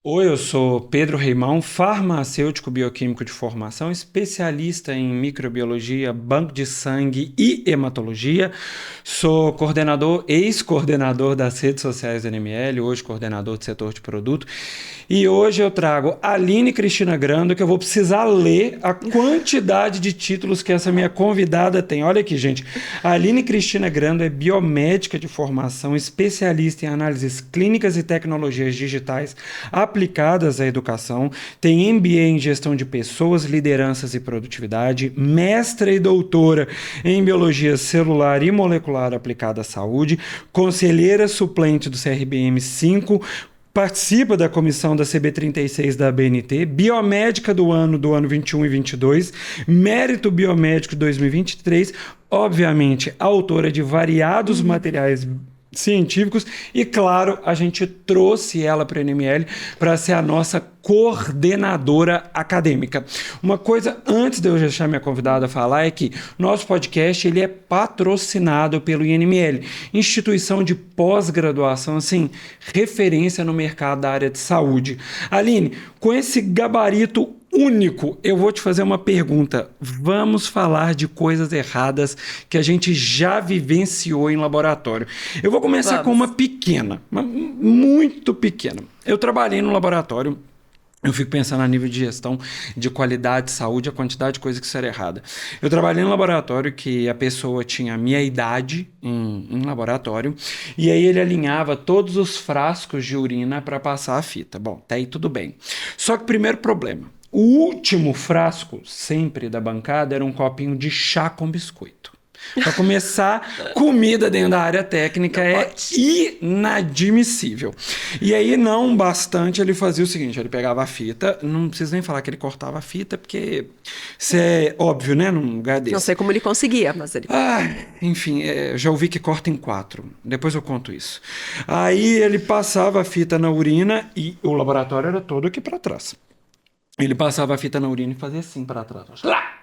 Oi, eu sou Pedro Reimão, farmacêutico bioquímico de formação, especialista em microbiologia, banco de sangue e hematologia. Sou coordenador, ex-coordenador das redes sociais da NML, hoje coordenador do setor de produto. E hoje eu trago a Aline Cristina Grando, que eu vou precisar ler a quantidade de títulos que essa minha convidada tem. Olha aqui, gente. A Aline Cristina Grando é biomédica de formação, especialista em análises clínicas e tecnologias digitais aplicadas à educação, tem MBA em gestão de pessoas, lideranças e produtividade, mestra e doutora em biologia celular e molecular aplicada à saúde, conselheira suplente do CRBM 5, participa da comissão da CB36 da ABNT, biomédica do ano 21 e 22, mérito biomédico 2023, obviamente autora de variados materiais científicos e, claro, a gente trouxe ela para a NML para ser a nossa coordenadora acadêmica. Uma coisa, antes de eu deixar minha convidada falar, é que nosso podcast ele é patrocinado pelo INML, instituição de pós-graduação, assim, referência no mercado da área de saúde. Aline, com esse gabarito único, eu vou te fazer uma pergunta. Vamos falar de coisas erradas que a gente já vivenciou em laboratório. Eu vou começar com uma pequena, muito pequena. Eu trabalhei no laboratório. Eu fico pensando a nível de gestão, de qualidade, saúde, a quantidade de coisa que isso era errada. Eu trabalhei no laboratório que a pessoa tinha a minha idade em laboratório, e aí ele alinhava todos os frascos de urina para passar a fita. Bom, até aí tudo bem. Só que o primeiro problema, o último frasco, sempre da bancada, era um copinho de chá com biscoito. Para começar, comida dentro da área técnica é inadmissível. E aí, não bastante, ele fazia o seguinte: ele pegava a fita, não precisa nem falar que ele cortava a fita, porque isso é óbvio, né? Num lugar desse. Não sei como ele conseguia, mas ele... Enfim, já ouvi que corta em 4. Depois eu conto isso. Aí ele passava a fita na urina e o laboratório era todo aqui para trás. Ele passava a fita na urina e fazia assim para trás. Lá!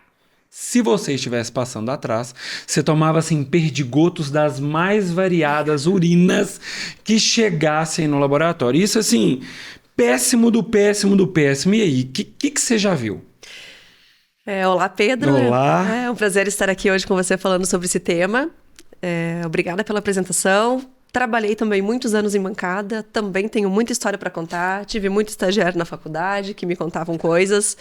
Se você estivesse passando atrás, você tomava assim perdigotos das mais variadas urinas que chegassem no laboratório. Isso assim, péssimo do péssimo do péssimo. E aí, o que você já viu? Olá, Pedro. Olá. É um prazer estar aqui hoje com você falando sobre esse tema. Obrigada pela apresentação. Trabalhei também muitos anos em bancada, também tenho muita história para contar, tive muito estagiário na faculdade que me contavam coisas.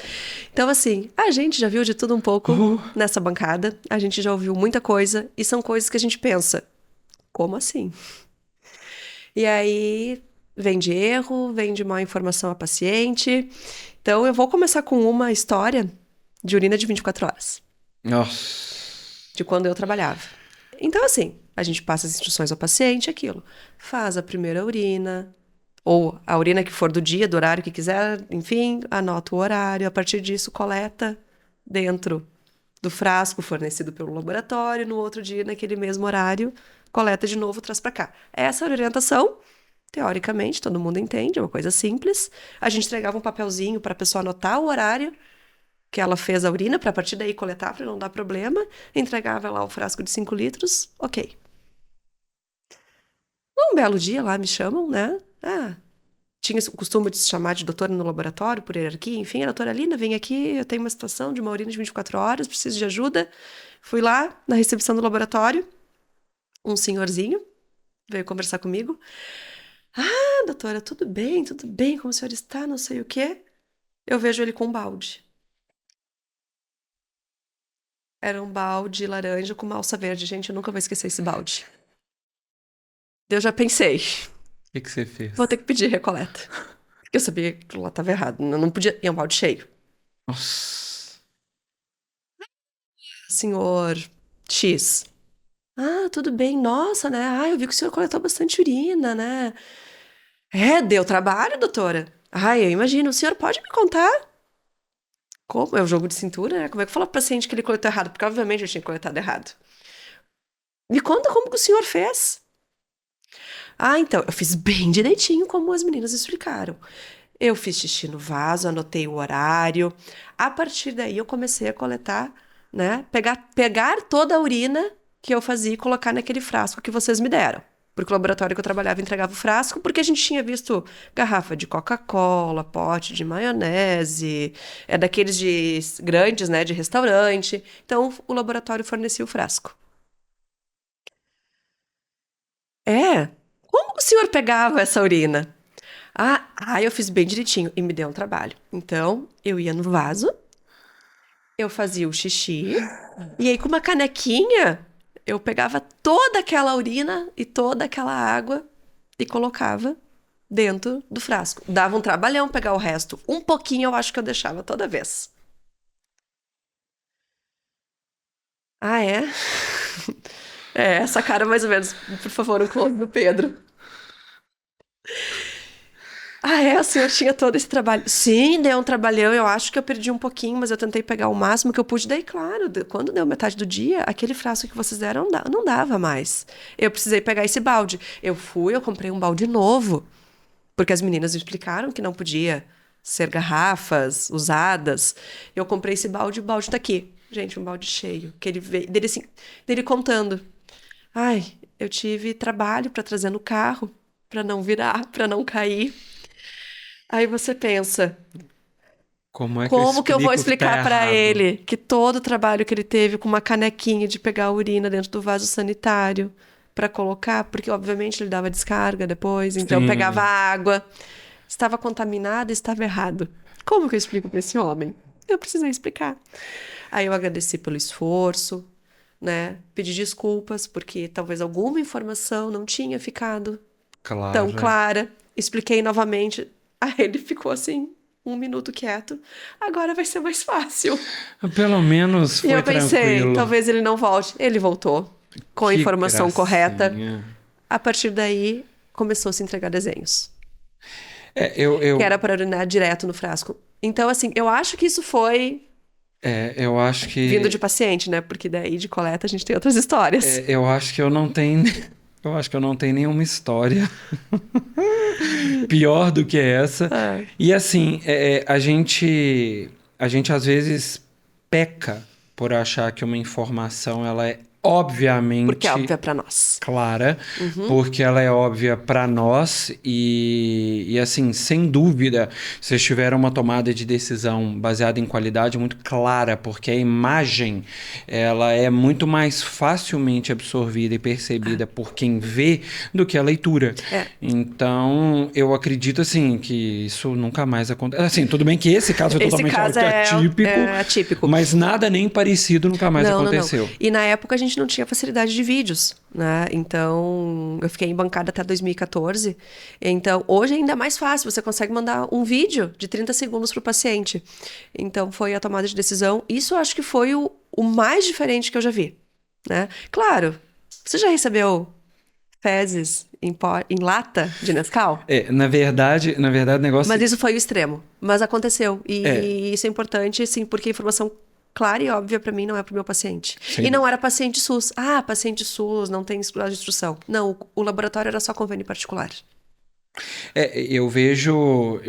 Então, assim, a gente já viu de tudo um pouco nessa bancada, a gente já ouviu muita coisa e são coisas que a gente pensa, como assim? E aí, vem de erro, vem de má informação a paciente. Então, eu vou começar com uma história de urina de 24 horas. Nossa. De quando eu trabalhava. Então, assim, a gente passa as instruções ao paciente, aquilo. Faz a primeira urina, ou a urina que for do dia, do horário que quiser, enfim, anota o horário. A partir disso, coleta dentro do frasco fornecido pelo laboratório. No outro dia, naquele mesmo horário, coleta de novo, traz para cá. Essa orientação, teoricamente, todo mundo entende, é uma coisa simples. A gente entregava um papelzinho para a pessoa anotar o horário que ela fez a urina, para a partir daí coletar, para não dar problema. Entregava lá o frasco de 5 litros, ok. Um belo dia lá me chamam, né? Tinha o costume de se chamar de doutora no laboratório, por hierarquia, enfim, a doutora Lina, vem aqui, eu tenho uma situação de uma urina de 24 horas, preciso de ajuda. Fui lá na recepção do laboratório, um senhorzinho veio conversar comigo. Doutora, tudo bem, como a senhora está, não sei o quê. Eu vejo ele com um balde. Era um balde laranja com uma alça verde. Gente, eu nunca vou esquecer esse balde. Eu já pensei, O que você fez? vou ter que pedir recoleta. Porque eu sabia que lá estava errado. Não podia. E é um balde cheio. Nossa. Senhor X. Tudo bem. Nossa, né? Eu vi que o senhor coletou bastante urina, né? Deu trabalho, doutora. Eu imagino. O senhor pode me contar? Como? É o jogo de cintura, né? Como é que fala pro paciente que ele coletou errado? Porque, obviamente, eu tinha coletado errado. Me conta como que o senhor fez. Então, eu fiz bem direitinho como as meninas explicaram. Eu fiz xixi no vaso, anotei o horário. A partir daí, eu comecei a coletar, né? Pegar toda a urina que eu fazia e colocar naquele frasco que vocês me deram. Porque o laboratório que eu trabalhava entregava o frasco, porque a gente tinha visto garrafa de Coca-Cola, pote de maionese, daqueles grandes, né, de restaurante. Então, o laboratório fornecia o frasco. Como o senhor pegava essa urina? Eu fiz bem direitinho e me deu um trabalho. Então, eu ia no vaso, eu fazia o xixi, e aí com uma canequinha, eu pegava toda aquela urina e toda aquela água e colocava dentro do frasco. Dava um trabalhão pegar o resto. Um pouquinho eu acho que eu deixava toda vez. Ah, é? Essa cara mais ou menos. Por favor, o close do Pedro. O senhor tinha todo esse trabalho. Sim, deu um trabalhão. Eu acho que eu perdi um pouquinho, mas eu tentei pegar o máximo que eu pude. Daí, claro, quando deu metade do dia, aquele frasco que vocês deram não dava mais. Eu precisei pegar esse balde. Eu comprei um balde novo, porque as meninas me explicaram que não podia ser garrafas usadas. Eu comprei esse balde, o balde tá aqui. Gente, um balde cheio. Que ele veio, dele contando. Eu tive trabalho para trazer no carro, para não virar, para não cair. Aí você pensa, como que eu vou explicar para ele que todo o trabalho que ele teve com uma canequinha de pegar a urina dentro do vaso sanitário para colocar, porque obviamente ele dava descarga depois, então eu pegava água, estava contaminado, estava errado. Como que eu explico para esse homem? Eu precisei explicar. Aí eu agradeci pelo esforço, né? Pedi desculpas porque talvez alguma informação não tinha ficado tão clara. Expliquei novamente. Aí ele ficou assim, 1 minuto quieto. Agora vai ser mais fácil. Pelo menos foi tranquilo. E eu pensei, talvez ele não volte. Ele voltou com a informação correta. A partir daí, começou a se entregar desenhos. Que era para urinar direto no frasco. Então, assim, eu acho que isso foi... eu acho que... Vindo de paciente, né? Porque daí de coleta a gente tem outras histórias. Eu acho que eu não tenho... Eu acho que eu não tenho nenhuma história pior do que essa. E assim, a gente às vezes peca por achar que uma informação ela é obviamente... Porque é óbvia para nós. Clara, porque ela é óbvia para nós e assim, sem dúvida, vocês tiveram uma tomada de decisão baseada em qualidade muito clara, porque a imagem, ela é muito mais facilmente absorvida e percebida por quem vê do que a leitura. Então, eu acredito, assim, que isso nunca mais acontece. Assim, tudo bem que esse caso é totalmente atípico, mas nada nem parecido nunca mais aconteceu. Não. E na época a gente não tinha facilidade de vídeos, né? Então, eu fiquei em bancada até 2014. Então, hoje é ainda mais fácil. Você consegue mandar um vídeo de 30 segundos para o paciente. Então, foi a tomada de decisão. Isso eu acho que foi o mais diferente que eu já vi, né? Claro, você já recebeu fezes em lata de Nescau? Na verdade, o negócio... Mas isso foi o extremo. Mas aconteceu. E isso é importante, sim, porque a informação clara e óbvia para mim não é para o meu paciente. Sim. E não era paciente SUS. Paciente SUS não tem grau de instrução. Não, o laboratório era só convênio particular. Eu vejo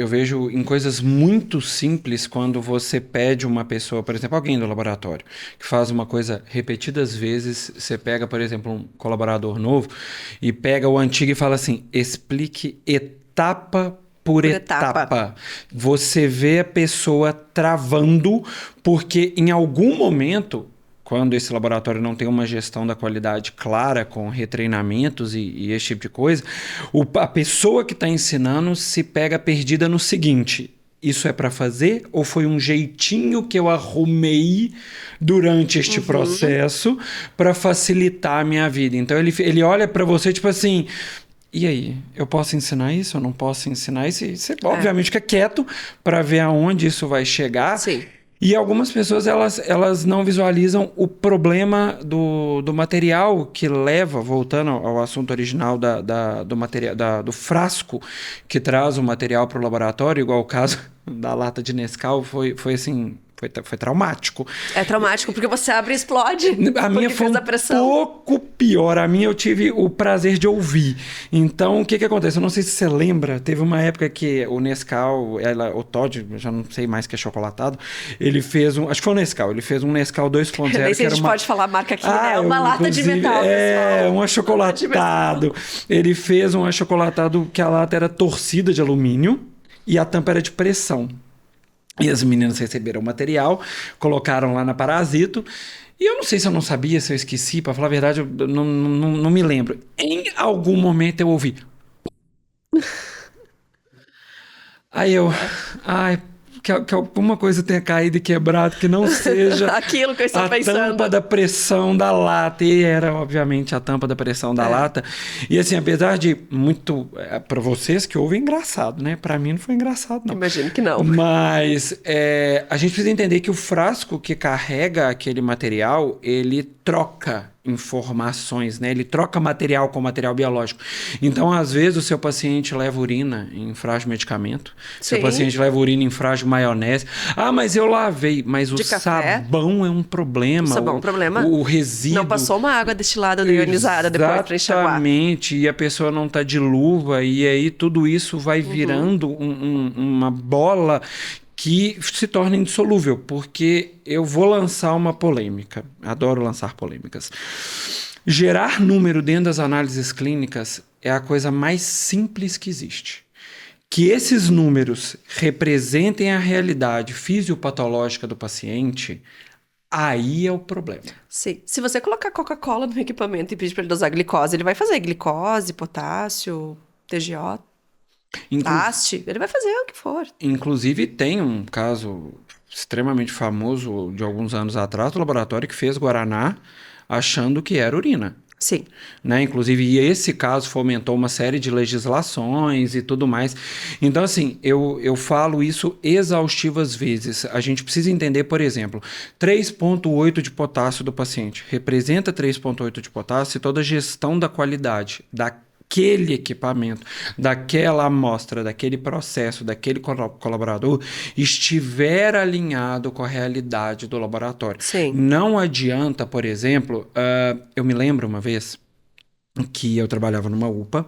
em coisas muito simples quando você pede uma pessoa, por exemplo, alguém do laboratório, que faz uma coisa repetidas vezes, você pega, por exemplo, um colaborador novo e pega o antigo e fala assim, explique etapa por etapa. Você vê a pessoa travando, porque em algum momento, quando esse laboratório não tem uma gestão da qualidade clara, com retreinamentos e esse tipo de coisa, a pessoa que está ensinando se pega perdida no seguinte: isso é para fazer ou foi um jeitinho que eu arrumei durante este processo para facilitar a minha vida? Então ele olha para você tipo assim... E aí, eu posso ensinar isso? Eu não posso ensinar isso? E você, obviamente, fica quieto para ver aonde isso vai chegar. Sim. E algumas pessoas, elas não visualizam o problema do material que leva, voltando ao assunto original do material, do frasco que traz o material para o laboratório, igual o caso da lata de Nescau, foi assim... foi traumático. É traumático, porque você abre e explode. A minha foi um pouco pior. A minha eu tive o prazer de ouvir. Então, o que que acontece? Eu não sei se você lembra, teve uma época que o Nescau, o Toddy, já não sei mais que é chocolatado, ele fez acho que foi o Nescau, ele fez um Nescau 2.0. Nem sei se a gente pode falar a marca aqui, né? É uma lata de metal, pessoal. Um achocolatado. Ele fez um achocolatado que a lata era torcida de alumínio e a tampa era de pressão. E as meninas receberam o material, colocaram lá na Parasito. E eu não sei se eu não sabia, se eu esqueci, pra falar a verdade, eu não me lembro. Em algum momento eu ouvi. Aí eu. Ai, que alguma coisa tenha caído e quebrado, que não seja aquilo que eu estou pensando. A tampa da pressão da lata. E era, obviamente, a tampa da pressão da lata. E assim, apesar de muito... para vocês que ouvem, engraçado, né? Para mim não foi engraçado, não. Imagino que não. Mas a gente precisa entender que o frasco que carrega aquele material, ele troca informações, né? Ele troca material com material biológico. Então, às vezes, o seu paciente leva urina em frasco de medicamento. Seu paciente leva urina em frasco de maionese. Ah, mas eu lavei. Mas o sabão é um problema. O sabão é um problema. O resíduo. Não passou uma água destilada ionizada depois para enxaguar. Exatamente. E a pessoa não está de luva. E aí tudo isso vai virando uma bola que se torna indissolúvel, porque eu vou lançar uma polêmica. Adoro lançar polêmicas. Gerar número dentro das análises clínicas é a coisa mais simples que existe. Que esses números representem a realidade fisiopatológica do paciente, aí é o problema. Sim. Se você colocar Coca-Cola no equipamento e pedir para ele dosar glicose, ele vai fazer glicose, potássio, TGO. Ele vai fazer o que for. Inclusive, tem um caso extremamente famoso de alguns anos atrás do laboratório que fez Guaraná achando que era urina. Sim. Né? Inclusive, esse caso fomentou uma série de legislações e tudo mais. Então, assim, eu falo isso exaustivas vezes. A gente precisa entender, por exemplo, 3,8 de potássio do paciente. Representa 3,8 de potássio e toda a gestão da qualidade daquele equipamento, daquela amostra, daquele processo, daquele colaborador estiver alinhado com a realidade do laboratório. Sim. Não adianta, por exemplo, eu me lembro uma vez que eu trabalhava numa UPA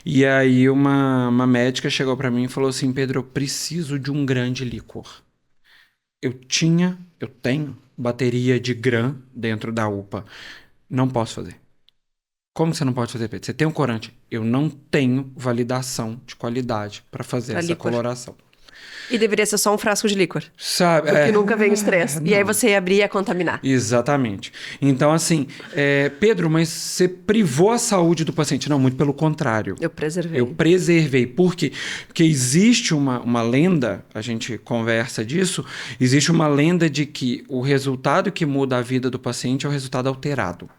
e aí uma médica chegou para mim e falou assim: Pedro, eu preciso de um grande líquor. Eu tenho bateria de GRAM dentro da UPA. Não posso fazer. Como você não pode fazer, Pedro? Você tem um corante. Eu não tenho validação de qualidade para fazer essa coloração. E deveria ser só um frasco de líquor. Sabe? Porque nunca vem os três. E aí você ia abrir e ia contaminar. Exatamente. Então, assim, Pedro, mas você privou a saúde do paciente. Não, muito pelo contrário. Eu preservei. Por quê? Porque existe uma lenda, a gente conversa disso, existe uma lenda de que o resultado que muda a vida do paciente é o resultado alterado.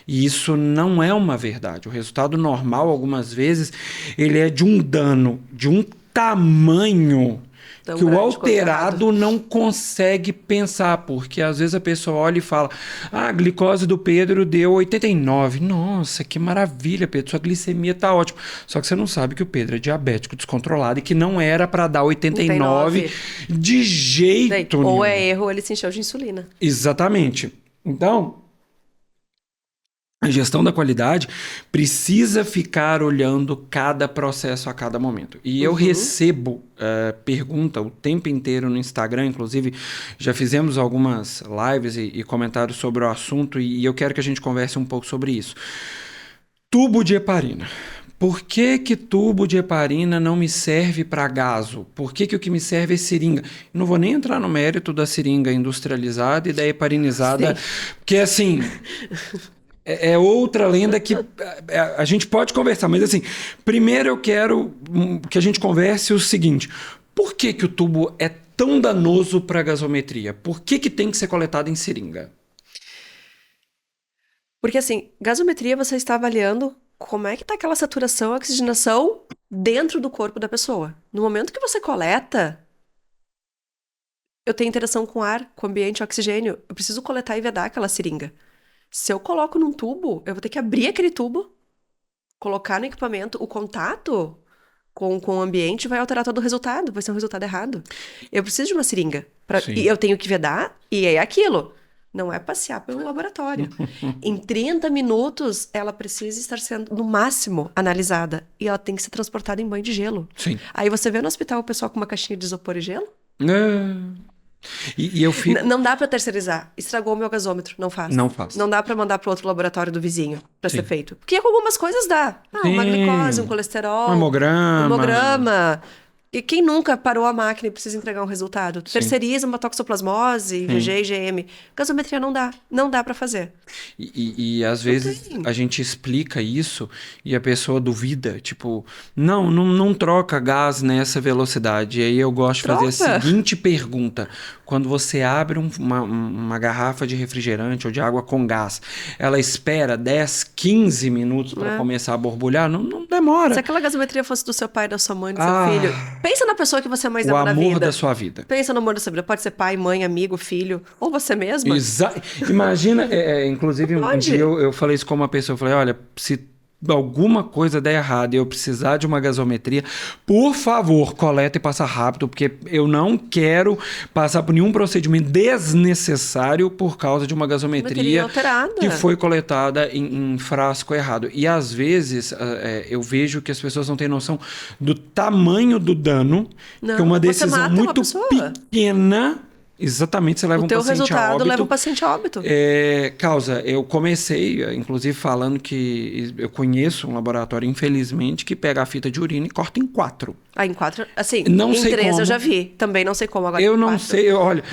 E isso não é uma verdade. O resultado normal, algumas vezes, ele é de um dano, de um tamanho que o alterado não consegue pensar, porque às vezes a pessoa olha e fala: a glicose do Pedro deu 89. Nossa, que maravilha, Pedro, sua glicemia tá ótima. Só que você não sabe que o Pedro é diabético descontrolado e que não era para dar 89 de jeito nenhum. Ou é erro, ou ele se encheu de insulina. Exatamente. Então, a gestão da qualidade precisa ficar olhando cada processo a cada momento. E eu recebo pergunta o tempo inteiro no Instagram, inclusive já fizemos algumas lives e comentários sobre o assunto e eu quero que a gente converse um pouco sobre isso. Tubo de heparina. Por que tubo de heparina não me serve para gaso? Por que o que me serve é seringa? Não vou nem entrar no mérito da seringa industrializada e da heparinizada, porque assim... É outra lenda que a gente pode conversar, mas assim, primeiro eu quero que a gente converse o seguinte: por que o tubo é tão danoso para a gasometria? Por que tem que ser coletado em seringa? Porque assim, gasometria você está avaliando como é que está aquela saturação, oxigenação dentro do corpo da pessoa. No momento que você coleta, eu tenho interação com ar, com ambiente, oxigênio, eu preciso coletar e vedar aquela seringa. Se eu coloco num tubo, eu vou ter que abrir aquele tubo, colocar no equipamento. O contato com o ambiente, vai alterar todo o resultado, vai ser um resultado errado. Eu preciso de uma seringa. Sim. E eu tenho que vedar, e é aquilo. Não é passear pelo laboratório. Em 30 minutos, ela precisa estar sendo, no máximo, analisada. E ela tem que ser transportada em banho de gelo. Sim. Aí você vê no hospital o pessoal com uma caixinha de isopor e gelo? E eu fico... Não dá pra terceirizar. Estragou o meu gasômetro. Não faz. Não faz. Não dá pra mandar pro outro laboratório do vizinho pra Sim. ser feito. Porque com algumas coisas dá. Uma Sim. glicose, um colesterol. Um hemograma. E quem nunca parou a máquina e precisa entregar um resultado? Terceiriza uma toxoplasmose, IgG, IgM. Gasometria não dá. Não dá pra fazer. E às vezes a gente explica isso e a pessoa duvida, tipo, não troca gás nessa velocidade. E aí eu gosto de fazer a seguinte pergunta: quando você abre uma garrafa de refrigerante ou de água com gás, ela espera 10, 15 minutos para começar a borbulhar? Não demora. Se aquela gasometria fosse do seu pai, da sua mãe, do seu filho, pensa na pessoa que você mais ama na vida. O amor da sua vida. Pensa no amor da sua vida. Pode ser pai, mãe, amigo, filho, ou você mesma. Imagina, inclusive um dia eu falei isso com uma pessoa, eu falei, olha, se alguma coisa der errado e eu precisar de uma gasometria, por favor, coleta e passa rápido, porque eu não quero passar por nenhum procedimento desnecessário por causa de uma gasometria alterada, que foi coletada em frasco errado. E às vezes eu vejo que as pessoas não têm noção do tamanho do dano, que uma decisão muito pequena... Exatamente, você leva um paciente a óbito. O teu resultado leva o paciente a óbito. Causa, eu comecei, inclusive, falando que eu conheço um laboratório, infelizmente, que pega a fita de urina e corta em 4. Em 4? Assim, não em sei 3 como. Eu já vi. Também não sei como agora. Eu não sei, olha,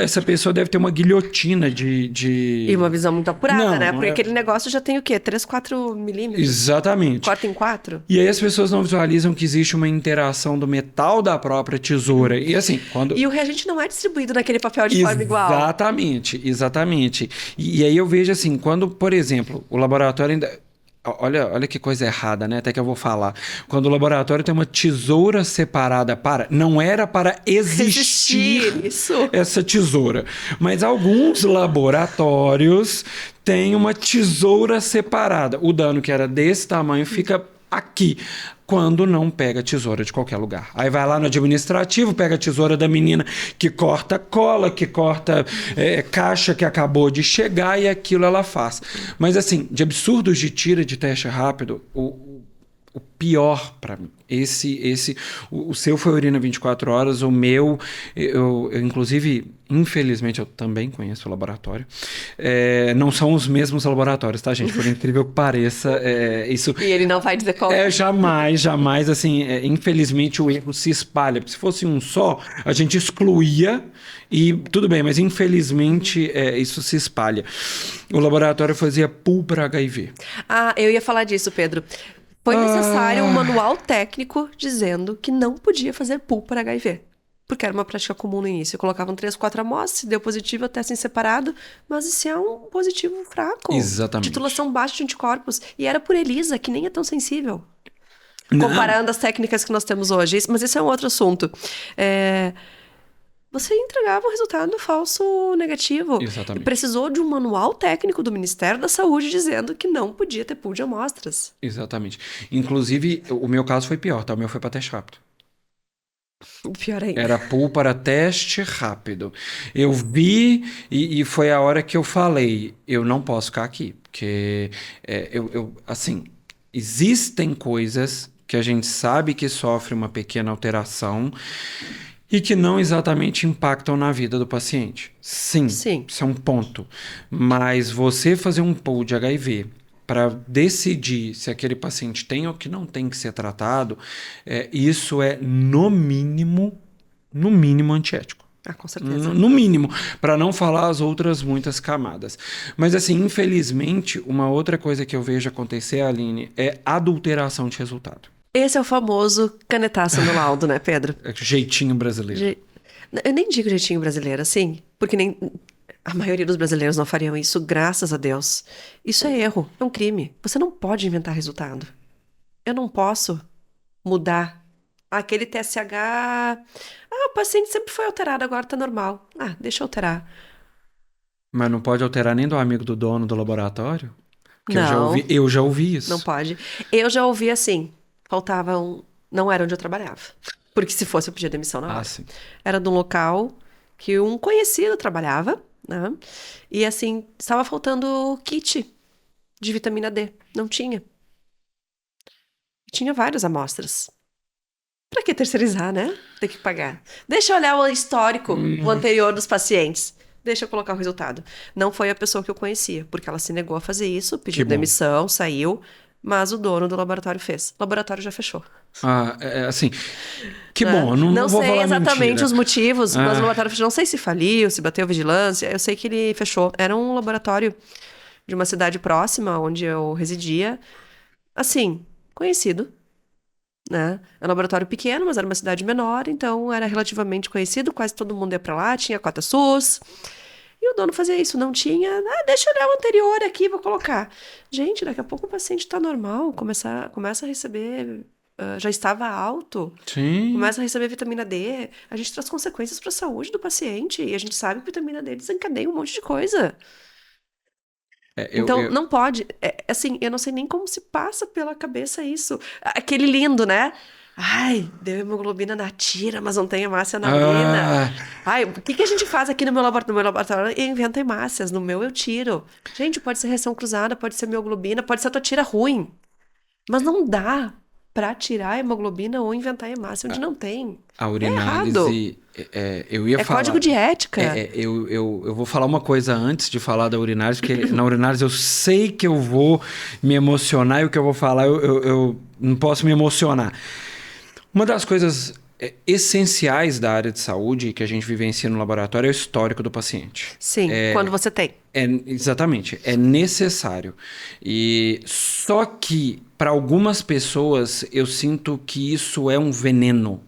essa pessoa deve ter uma guilhotina de... E uma visão muito apurada, né? Porque aquele negócio já tem o quê? 3, 4 milímetros? Exatamente. Corta em 4? E aí as pessoas não visualizam que existe uma interação do metal da própria tesoura. E assim, quando... E o reagente não é distribuído naquele papel de forma igual. Exatamente. E aí eu vejo assim, quando, por exemplo, o laboratório ainda... Olha que coisa errada, né? Até que eu vou falar. Quando o laboratório tem uma tesoura separada para... Não era para existir essa tesoura. Mas alguns laboratórios têm uma tesoura separada. O dano que era desse tamanho fica aqui, quando não pega tesoura de qualquer lugar. Aí vai lá no administrativo, pega a tesoura da menina que corta cola, que corta caixa que acabou de chegar, e aquilo ela faz. Mas assim, de absurdos de tira de teste rápido, o pior para mim, o seu foi urina 24 horas, o meu, eu inclusive, infelizmente, eu também conheço o laboratório, não são os mesmos laboratórios, tá, gente? Por incrível que pareça, isso... E ele não vai dizer qual jamais, assim, infelizmente o erro se espalha. Se fosse um só, a gente excluía e tudo bem, mas infelizmente isso se espalha. O laboratório fazia pool para HIV. Eu ia falar disso, Pedro. Foi necessário um manual técnico dizendo que não podia fazer pool para HIV. Porque era uma prática comum no início. Colocavam 3, 4 amostras, se deu positivo, teste em separado. Mas isso é um positivo fraco. Exatamente. Titulação baixa de anticorpos. E era por ELISA, que nem é tão sensível. Comparando as técnicas que nós temos hoje. Mas esse é um outro assunto. Você entregava um resultado falso negativo. Exatamente. E precisou de um manual técnico do Ministério da Saúde dizendo que não podia ter pool de amostras. Exatamente. Inclusive, o meu caso foi pior, tá? O meu foi para teste rápido. Pior ainda. Era pool para teste rápido. Eu vi e foi a hora que eu falei, eu não posso ficar aqui. Porque, assim, existem coisas que a gente sabe que sofre uma pequena alteração e que não exatamente impactam na vida do paciente. Sim, isso é um ponto. Mas você fazer um pool de HIV para decidir se aquele paciente tem ou que não tem que ser tratado, isso é, no mínimo antiético. Com certeza. No mínimo, para não falar as outras muitas camadas. Mas, assim, infelizmente, uma outra coisa que eu vejo acontecer, Aline, é adulteração de resultado. Esse é o famoso canetaço no laudo, né, Pedro? Jeitinho brasileiro. Eu nem digo jeitinho brasileiro, assim, porque nem a maioria dos brasileiros não fariam isso, graças a Deus. Isso é erro, é um crime. Você não pode inventar resultado. Eu não posso mudar. Aquele TSH... o paciente sempre foi alterado, agora tá normal. Deixa eu alterar. Mas não pode alterar nem do amigo do dono do laboratório? Não. Eu já ouvi isso. Não pode. Eu já ouvi assim... Faltava Não era onde eu trabalhava. Porque se fosse, eu pedia demissão na Ah, hora. sim. Era de um local que um conhecido trabalhava, né? E assim, estava faltando kit de vitamina D. Não tinha. Tinha várias amostras. Pra que terceirizar, né? Tem que pagar. Deixa eu olhar o histórico, o anterior dos pacientes. Deixa eu colocar o resultado. Não foi a pessoa que eu conhecia, porque ela se negou a fazer isso, Que pediu bom. demissão, saiu, mas o dono do laboratório fez. O laboratório já fechou, Ah, assim, que né? bom, eu não Não vou sei falar exatamente mentira. os motivos, mas o Ah, laboratório fechou. Não sei se faliu, se bateu vigilância. Eu sei que ele fechou. Era um laboratório de uma cidade próxima, onde eu residia. Assim, conhecido, né? É um laboratório pequeno, mas era uma cidade menor, então era relativamente conhecido, quase todo mundo ia pra lá, tinha cota SUS. E o dono fazia isso, não tinha. Ah, deixa eu olhar o anterior aqui, vou colocar. Gente, daqui a pouco o paciente tá normal, começa a receber. Já estava alto, sim. começa a receber vitamina D. A gente traz consequências para a saúde do paciente. E a gente sabe que vitamina D desencadeia um monte de coisa. É, Então, não pode. Assim, eu não sei nem como se passa pela cabeça isso. Aquele lindo, né? Ai, deu hemoglobina na tira, mas não tem hemácia na urina. Ah, Ai, o que que a gente faz aqui no meu laboratório? No meu laboratório eu invento hemácias, no meu eu tiro. Gente, pode ser reação cruzada, pode ser hemoglobina, pode ser a tua tira ruim. Mas não dá pra tirar a hemoglobina ou inventar hemácia onde não tem. a É errado. urinálise, eu ia É código falar. de ética. Eu vou falar uma coisa antes de falar da urinálise, porque na urinálise eu sei que eu vou me emocionar e o que eu vou falar eu não posso me emocionar. Uma das coisas essenciais da área de saúde que a gente vivencia no laboratório é o histórico do paciente. Sim, quando você tem. Exatamente, é necessário. E só que para algumas pessoas eu sinto que isso é um veneno,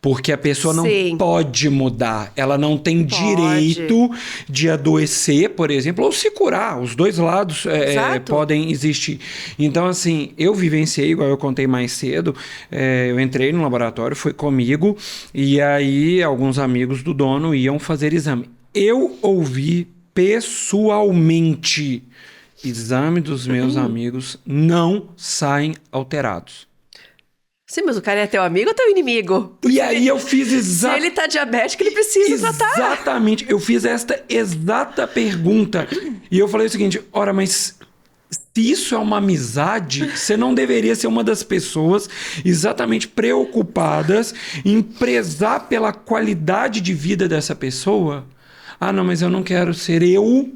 porque a pessoa não Sim, pode mudar, ela não tem pode. direito de adoecer, por exemplo, ou se curar. Os dois lados Exato. podem existir. Então, assim, eu vivenciei, igual eu contei mais cedo, eu entrei no laboratório, foi comigo, e aí alguns amigos do dono iam fazer exame. Eu ouvi pessoalmente, exame dos meus amigos não saem alterados. Sim, mas o cara é teu amigo ou teu inimigo? E Porque aí eu fiz se ele tá diabético, ele precisa tratar. exatamente, eu fiz esta exata pergunta. E eu falei o seguinte, ora, mas se isso é uma amizade, você não deveria ser uma das pessoas exatamente preocupadas em prezar pela qualidade de vida dessa pessoa? Ah, não, mas eu não quero ser eu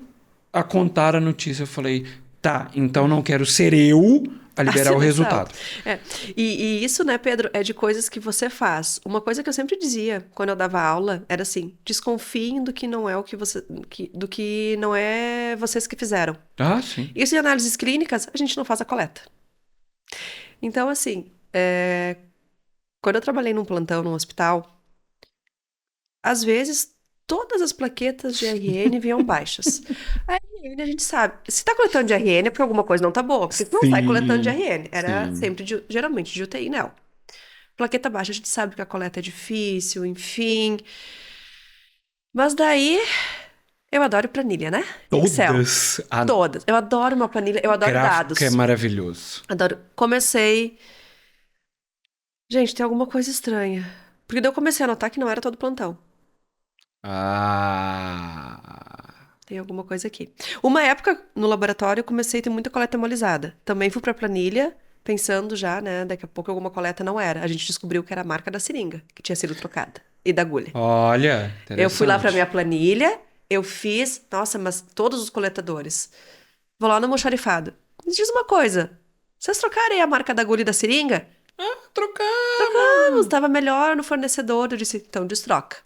a contar a notícia. Eu falei, tá, então não quero ser eu a liberar o Vacinação. resultado. É. E isso, né, Pedro, é de coisas que você faz. Uma coisa que eu sempre dizia quando eu dava aula era assim: desconfiem do que não é o que você, do que não é vocês que fizeram. Ah, sim. Isso em análises clínicas, a gente não faz a coleta. Então, assim, quando eu trabalhei num plantão num hospital, às vezes todas as plaquetas de RN vinham baixas. A RN a gente sabe, se tá coletando de RN é porque alguma coisa não tá boa, porque se não sai coletando de Sim, RN, era sim. sempre geralmente de UTI, não. Plaqueta baixa, a gente sabe que a coleta é difícil, enfim. Mas daí, eu adoro planilha, né? Excel. Todas. A Todas. Eu adoro uma planilha, eu adoro gráfica é dados. maravilhoso. Adoro. Comecei. Gente, tem alguma coisa estranha. Porque daí eu comecei a notar que não era todo plantão. Ah. Tem alguma coisa aqui. Uma época, no laboratório, eu comecei a ter muita coleta hemolizada. Também fui pra planilha, pensando já, né? Daqui a pouco alguma coleta não era. A gente descobriu que era a marca da seringa, que tinha sido trocada. E da agulha. Olha, Eu fui lá pra minha interessante. planilha, eu fiz. Nossa, mas todos os coletadores. Vou lá no almoxarifado. Me diz uma coisa. Vocês trocarem a marca da agulha e da seringa? Trocamos, Trocamos. estava melhor no fornecedor. Eu disse, então destroca.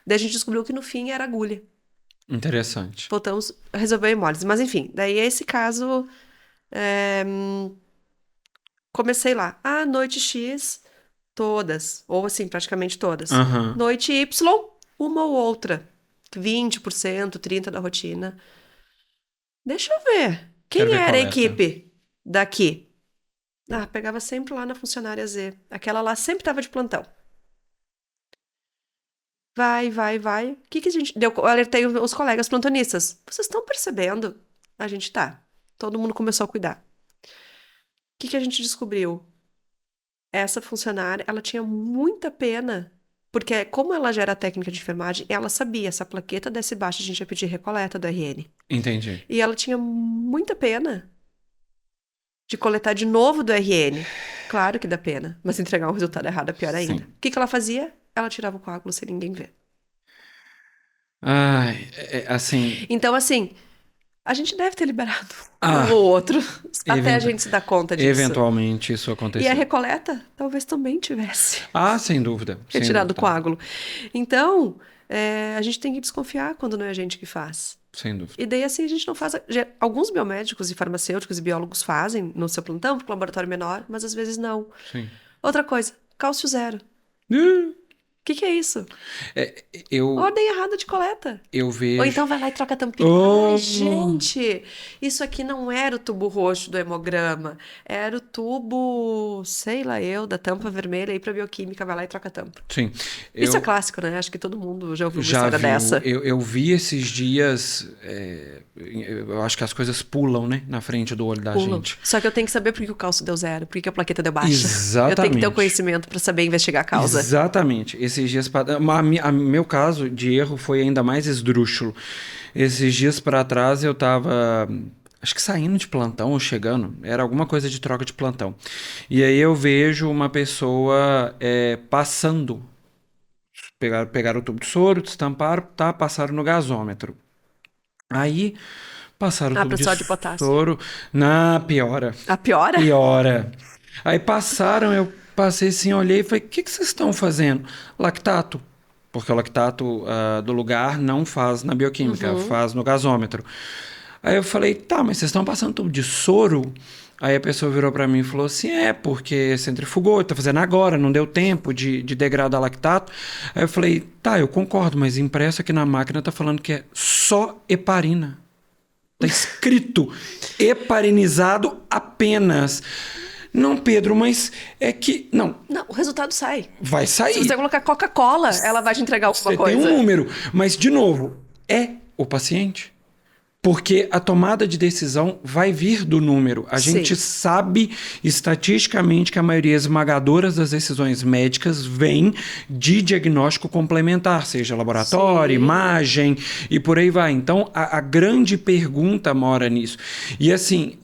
Daí a gente descobriu que no fim era agulha. Interessante. Voltamos a resolver a hemólise. Mas enfim, daí esse caso, é, comecei lá. Ah, noite X, todas. Ou assim, praticamente todas. Aham. Noite Y, uma ou outra. 20%, 30% da rotina. Deixa eu ver. Quero Quem ver era a coleta. equipe daqui? Ah, pegava sempre lá na funcionária Z. Aquela lá sempre estava de plantão. Vai, vai, vai. O que que a gente. Eu alertei os colegas plantonistas. Vocês estão percebendo? A gente tá. Todo mundo começou a cuidar. O que que a gente descobriu? essa funcionária, ela tinha muita pena, porque como ela já era técnica de enfermagem, ela sabia, essa plaqueta desce baixa, a gente ia pedir recoleta do RN. Entendi. E ela tinha muita pena de coletar de novo do RN. Claro que dá pena, mas entregar um resultado errado é pior ainda. Sim. O que ela fazia? Ela tirava o coágulo sem ninguém ver. Ai, assim... Então, assim, a gente deve ter liberado Ah, um ou outro, até a event- gente se dar conta disso. eventualmente isso E a aconteceu. recoleta talvez também tivesse Ah, sem dúvida. Sem retirado o dúvida. coágulo. Então, a gente tem que desconfiar quando não é a gente que faz. Sem dúvida. E daí, assim, a gente não faz. Alguns biomédicos e farmacêuticos e biólogos fazem no seu plantão, porque o laboratório é menor, mas às vezes não. Sim. Outra coisa, cálcio zero. O que é isso? Eu Ordem errada de coleta. vejo... Ou então vai lá e troca a tampinha. Oh. Ai, gente, isso aqui não era o tubo roxo do hemograma. Era o tubo, sei lá eu, da tampa vermelha aí pra bioquímica. Vai lá e troca a tampa. Sim. Isso é clássico, né? Acho que todo mundo já ouviu uma Já história viu, dessa. eu vi esses dias, eu acho que as coisas pulam, né, na frente do olho da Pulam. gente. Só que eu tenho que saber por que o cálcio deu zero, por que a plaqueta deu baixa. Exatamente. Eu tenho que ter o conhecimento pra saber investigar a causa. Exatamente. Esses dias, meu caso de erro foi ainda mais esdrúxulo. Esses dias para trás eu tava, acho que saindo de plantão ou chegando, era alguma coisa de troca de plantão. E aí eu vejo uma pessoa passando. Pegaram o tubo de soro, destamparam, tá, passaram no gasômetro. Aí passaram o tubo de pressão de potássio. soro na piora. A piora? Piora. Aí passaram, eu passei assim, olhei e falei, o que vocês estão fazendo? Lactato. Porque o lactato do lugar não faz na bioquímica, faz no gasômetro. Aí eu falei, tá, mas vocês estão passando tubo de soro? Aí a pessoa virou pra mim e falou assim, porque centrifugou, tá fazendo agora, não deu tempo de degradar lactato. Aí eu falei, tá, eu concordo, mas impresso aqui na máquina tá falando que é só heparina. Tá escrito heparinizado apenas. Não, Pedro, mas é que... Não, Não, o resultado sai. vai sair. Se você colocar Coca-Cola, ela vai te entregar alguma Você coisa. tem um número, mas, de novo, é o paciente. Porque a tomada de decisão vai vir do número. A Sim. gente sabe estatisticamente que a maioria esmagadora das decisões médicas vem de diagnóstico complementar, seja laboratório, Sim. imagem e por aí vai. Então, a grande pergunta mora nisso. E assim,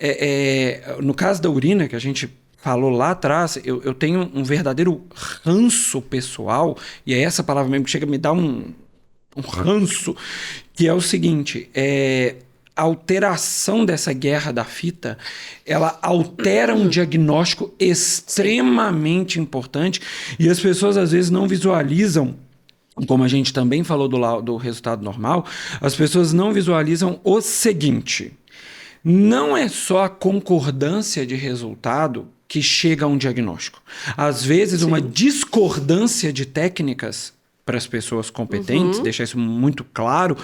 no caso da urina, que a gente falou lá atrás, eu tenho um verdadeiro ranço pessoal, e é essa palavra mesmo que chega a me dar um ranço, que é o seguinte, a alteração dessa guerra da fita, ela altera um diagnóstico extremamente importante e as pessoas às vezes não visualizam, como a gente também falou do resultado normal, as pessoas não visualizam o seguinte, não é só a concordância de resultado que chega a um diagnóstico. Às vezes, uma discordância de técnicas para as pessoas competentes, deixar isso muito claro,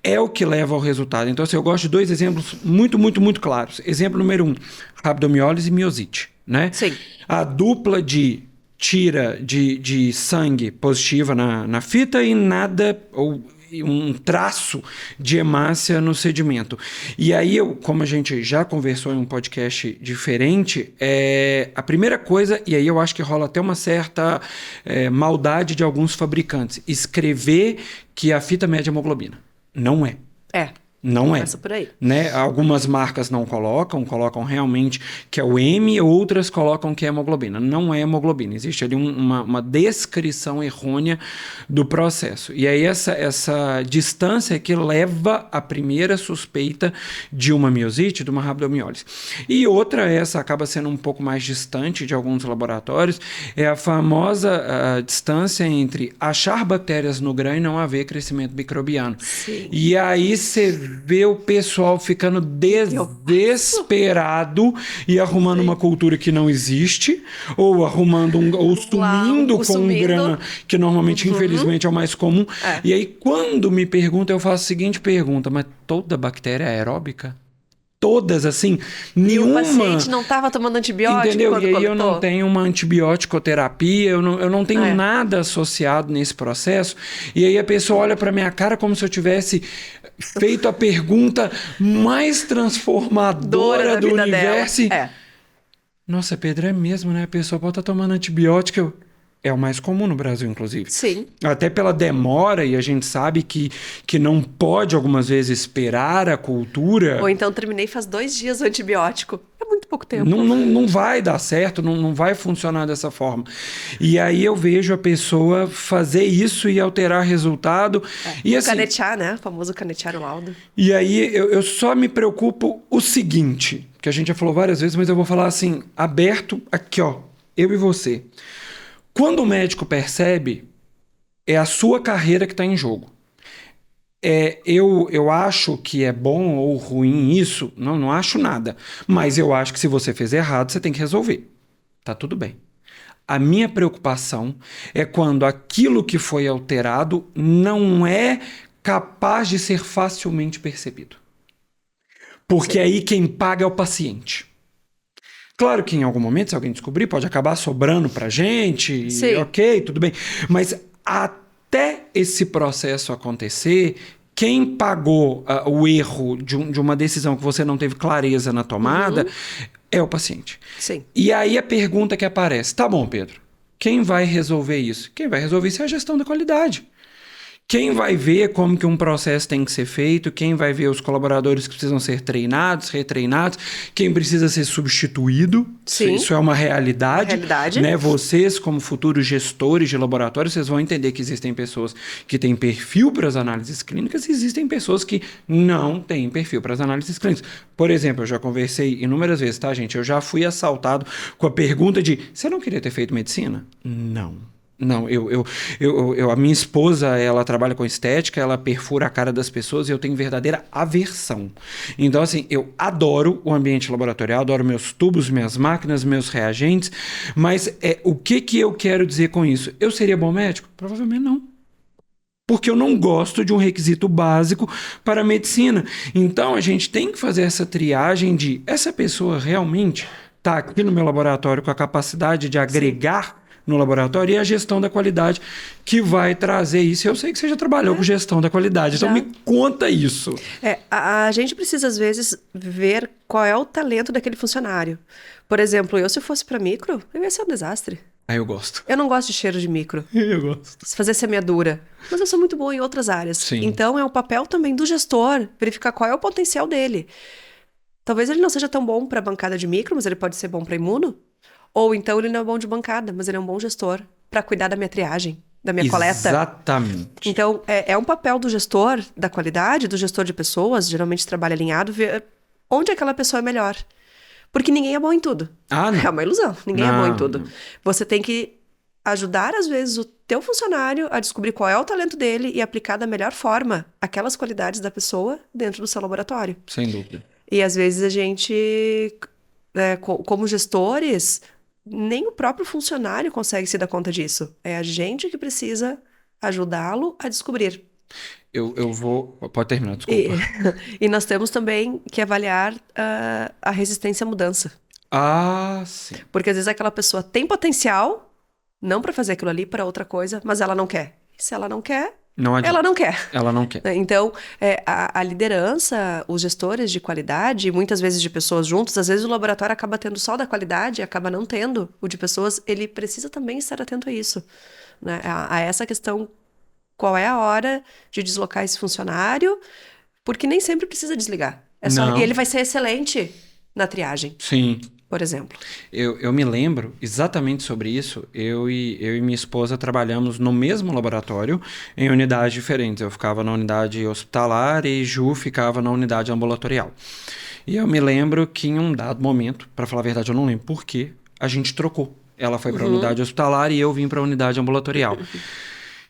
é o que leva ao resultado. Então, assim, eu gosto de dois exemplos muito, muito, muito claros. Exemplo número 1, rabdomiólise e miosite, né? Sim. A dupla de tira de sangue positiva na fita e nada, ou um traço de hemácia no sedimento. E aí, como a gente já conversou em um podcast diferente, a primeira coisa, e aí eu acho que rola até uma certa maldade de alguns fabricantes, escrever que a fita mede hemoglobina. Não é. Não Começa por aí. Né? Algumas marcas não colocam realmente que é o M, outras colocam que é hemoglobina. Não é hemoglobina, existe ali uma descrição errônea do processo. E aí essa distância que leva a primeira suspeita de uma miosite, de uma rabdomiólise. E outra, essa acaba sendo um pouco mais distante de alguns laboratórios, é a famosa distância entre achar bactérias no grão e não haver crescimento microbiano. Sim. E aí você vê o pessoal ficando desesperado e arrumando uma cultura que não existe, ou arrumando ou sumindo com um grama, que normalmente, infelizmente, é o mais comum. E aí, quando me perguntam, eu faço a seguinte pergunta, mas toda bactéria é aeróbica? Todas, assim, nenhuma... E o paciente não estava tomando antibiótico, entendeu? quando E aí coletou? eu não tenho uma antibiótico-terapia, eu não tenho nada associado nesse processo. E aí a pessoa olha para minha cara como se eu tivesse feito a pergunta mais transformadora do universo. Nossa, Pedro, é mesmo, né? A pessoa pode estar tomando antibiótico. É o mais comum no Brasil, inclusive. Sim. Até pela demora, e a gente sabe que não pode, algumas vezes, esperar a Ou cultura. então terminei faz 2 dias o antibiótico. É muito pouco tempo. Não vai dar certo, não vai funcionar dessa forma. E aí eu vejo a pessoa fazer isso e alterar resultado. E assim, Canetear, né? O famoso canetear o laudo. e aí eu só me preocupo o seguinte, que a gente já falou várias vezes, mas eu vou falar assim, aberto aqui, ó, eu e você. Quando o médico percebe, é a sua carreira que está em jogo. Eu acho que é bom ou ruim isso, não acho nada. Mas eu acho que se você fez errado, você tem que resolver. Tá tudo bem. A minha preocupação é quando aquilo que foi alterado não é capaz de ser facilmente percebido. Porque aí quem paga é o paciente. Claro que em algum momento, se alguém descobrir, pode acabar sobrando pra gente, Sim. ok, tudo bem. Mas até esse processo acontecer, quem pagou o erro de uma decisão que você não teve clareza na tomada é o paciente. Sim. E aí a pergunta que aparece, tá bom, Pedro, quem vai resolver isso? Quem vai resolver isso é a gestão da qualidade. Quem vai ver como que um processo tem que ser feito, quem vai ver os colaboradores que precisam ser treinados, retreinados, quem precisa ser substituído. Sim. Isso é uma realidade. Realidade. Né? Vocês, como futuros gestores de laboratório, vocês vão entender que existem pessoas que têm perfil para as análises clínicas e existem pessoas que não têm perfil para as análises clínicas. Por exemplo, eu já conversei inúmeras vezes, tá, gente? Eu já fui assaltado com a pergunta de: você não queria ter feito medicina? Não. Não, a minha esposa, ela trabalha com estética, ela perfura a cara das pessoas e eu tenho verdadeira aversão. Então, assim, eu adoro o ambiente laboratorial, adoro meus tubos, minhas máquinas, meus reagentes, mas o que eu quero dizer com isso? Eu seria bom médico? Provavelmente não. Porque eu não gosto de um requisito básico para a medicina. Então, a gente tem que fazer essa triagem de: essa pessoa realmente está aqui no meu laboratório com a capacidade de agregar no laboratório, e a gestão da qualidade que vai trazer isso. Eu sei que você já trabalhou com gestão da qualidade, então me conta isso. A gente precisa, às vezes, ver qual é o talento daquele funcionário. Por exemplo, se eu fosse para micro, eu ia ser um desastre. Ah, eu gosto. Eu não gosto de cheiro de micro. Eu gosto. Fazer semeadura. Mas eu sou muito boa em outras áreas. Sim. Então, é o papel também do gestor verificar qual é o potencial dele. Talvez ele não seja tão bom para a bancada de micro, mas ele pode ser bom para imuno. Ou então ele não é bom de bancada, mas ele é um bom gestor para cuidar da minha triagem, da minha coleta. Exatamente. Então, é um papel do gestor da qualidade, do gestor de pessoas, geralmente trabalha alinhado, ver onde aquela pessoa é melhor. Porque ninguém é bom em tudo. Ah, não. É uma ilusão, ninguém é bom em tudo. Não. Você tem que ajudar, às vezes, o teu funcionário a descobrir qual é o talento dele e aplicar da melhor forma aquelas qualidades da pessoa dentro do seu laboratório. Sem dúvida. E às vezes a gente, como gestores, nem o próprio funcionário consegue se dar conta disso. É a gente que precisa ajudá-lo a descobrir. Eu vou... Pode terminar, desculpa. E nós temos também que avaliar a resistência à mudança. Ah, sim. Porque às vezes aquela pessoa tem potencial, não para fazer aquilo ali, para outra coisa, mas ela não quer. E se ela não quer, Não adianta. ela não quer. Ela não quer. Então, a liderança, os gestores de qualidade, muitas vezes de pessoas juntos, às vezes o laboratório acaba tendo só da qualidade, acaba não tendo o de pessoas, ele precisa também estar atento a isso, né? A essa questão, qual é a hora de deslocar esse funcionário, porque nem sempre precisa desligar. Não. E ele vai ser excelente na triagem, Sim. por exemplo. Eu me lembro exatamente sobre isso. Eu e minha esposa trabalhamos no mesmo laboratório em unidades diferentes. Eu ficava na unidade hospitalar e Ju ficava na unidade ambulatorial. E eu me lembro que em um dado momento, para falar a verdade, eu não lembro por quê, a gente trocou. Ela foi para a unidade hospitalar e eu vim para a unidade ambulatorial.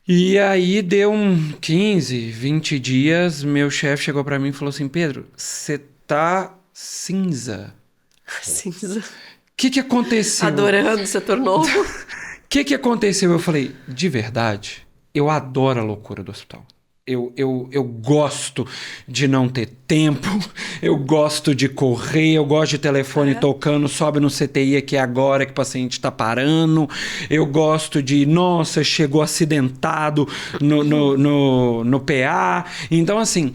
E aí deu 15, 20 dias, meu chefe chegou para mim e falou assim: Pedro, você tá cinza. Cinza. O que aconteceu? Adorando setor novo. O que aconteceu? Eu falei: de verdade, eu adoro a loucura do hospital. Eu gosto de não ter tempo, eu gosto de correr, eu gosto de telefone tocando, sobe no CTI aqui agora que o paciente está parando, eu gosto de, nossa, chegou acidentado no PA. Então, assim,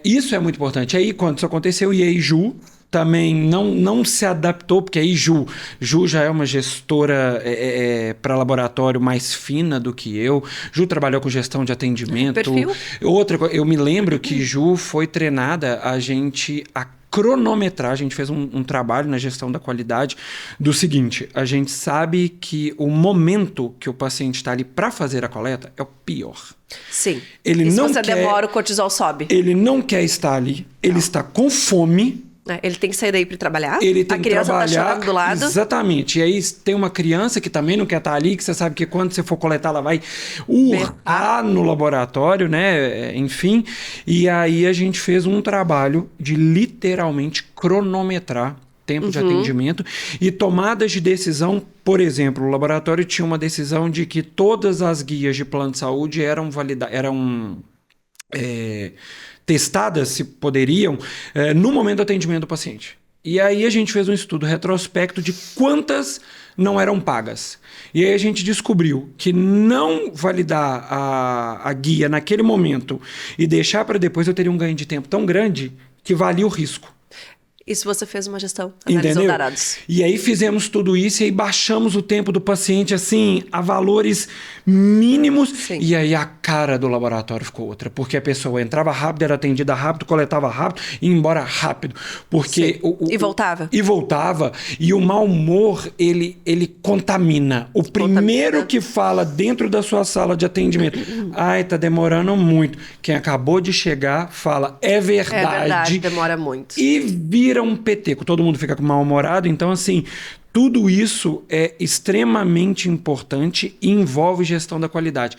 isso é muito importante. Aí, quando isso aconteceu, e aí Ju também não se adaptou, porque aí Ju já é uma gestora para laboratório mais fina do que eu. Ju trabalhou com gestão de atendimento. Perfil? Eu me lembro que Ju foi treinada a cronometrar. A gente fez um trabalho na gestão da qualidade do seguinte: a gente sabe que o momento que o paciente está ali para fazer a coleta é o pior. Sim. Ele e não se você quer, demora, o cortisol sobe. Ele não quer estar ali, ele está com fome. Ele tem que sair daí para trabalhar. Ele tem a criança que trabalhar, tá chorando do lado. Exatamente. E aí tem uma criança que também não quer estar ali, que você sabe que quando você for coletar, ela vai urrar no laboratório, né? Enfim. E aí a gente fez um trabalho de literalmente cronometrar tempo de atendimento e tomadas de decisão. Por exemplo, o laboratório tinha uma decisão de que todas as guias de plano de saúde eram testadas, se poderiam, no momento do atendimento do paciente. E aí a gente fez um estudo retrospecto de quantas não eram pagas. E aí a gente descobriu que não validar a guia naquele momento e deixar para depois, eu teria um ganho de tempo tão grande que valia o risco. E se você fez uma gestão, analisou dados. E aí fizemos tudo isso e aí baixamos o tempo do paciente assim a valores mínimos. Sim. E aí a cara do laboratório ficou outra, porque a pessoa entrava rápido, era atendida rápido, coletava rápido e ia embora rápido. Porque e voltava. E voltava. E o mau humor, ele contamina. O primeiro que fala dentro da sua sala de atendimento: ai, tá demorando muito. Quem acabou de chegar fala: é verdade. É verdade, demora muito. E vira um peteco, todo mundo fica mal-humorado. Então, assim, tudo isso é extremamente importante e envolve gestão da qualidade.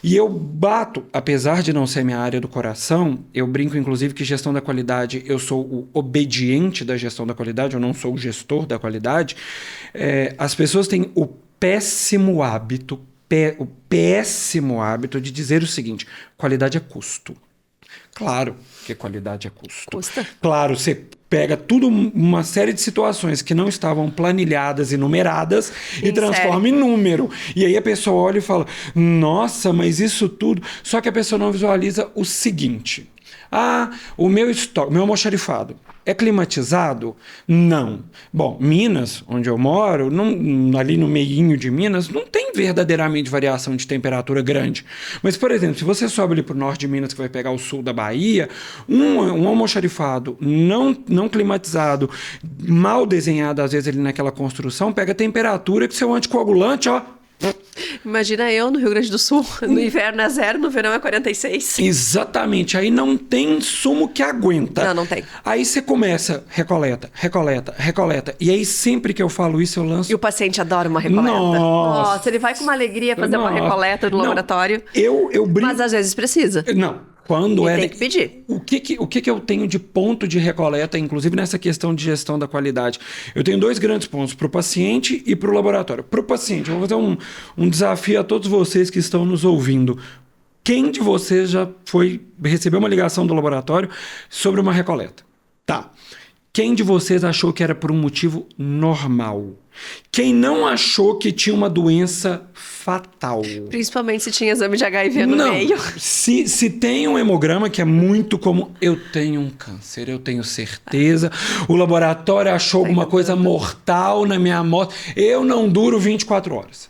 E eu bato, apesar de não ser minha área do coração, eu brinco, inclusive, que gestão da qualidade, eu sou o obediente da gestão da qualidade, eu não sou o gestor da qualidade. As pessoas têm o péssimo hábito de dizer o seguinte: qualidade é custo. Claro que qualidade é custo. Custa. Claro, você pega uma série de situações que não estavam planilhadas e numeradas e transforma em número. E aí a pessoa olha e fala: nossa, mas isso tudo... Só que a pessoa não visualiza o seguinte: o meu almoxarifado é climatizado? Não. Bom, Minas, onde eu moro, ali no meinho de Minas, não tem verdadeiramente variação de temperatura grande. Mas, por exemplo, se você sobe ali para o norte de Minas, que vai pegar o sul da Bahia, um almoxarifado não climatizado, mal desenhado, às vezes, ali naquela construção, pega a temperatura que seu anticoagulante, Imagina eu no Rio Grande do Sul, no inverno é 0, no verão é 46. Exatamente, aí não tem insumo que aguenta. Não tem. Aí você começa, recoleta. E aí sempre que eu falo isso, eu lanço... E o paciente adora uma recoleta. Nossa, ele vai com uma alegria fazer uma recoleta no laboratório. Eu brinco... Mas às vezes precisa. Não. Quando tem que pedir. O que eu tenho de ponto de recoleta, inclusive nessa questão de gestão da qualidade? Eu tenho 2 grandes pontos, para o paciente e para o laboratório. Para o paciente, eu vou fazer um desafio a todos vocês que estão nos ouvindo. Quem de vocês já recebeu uma ligação do laboratório sobre uma recoleta? Tá. Quem de vocês achou que era por um motivo normal? Quem não achou que tinha uma doença fatal? Principalmente se tinha exame de HIV no meio. Se tem um hemograma, que é muito comum, eu tenho um câncer, eu tenho certeza. O laboratório achou alguma coisa mortal na minha amostra. Eu não duro 24 horas.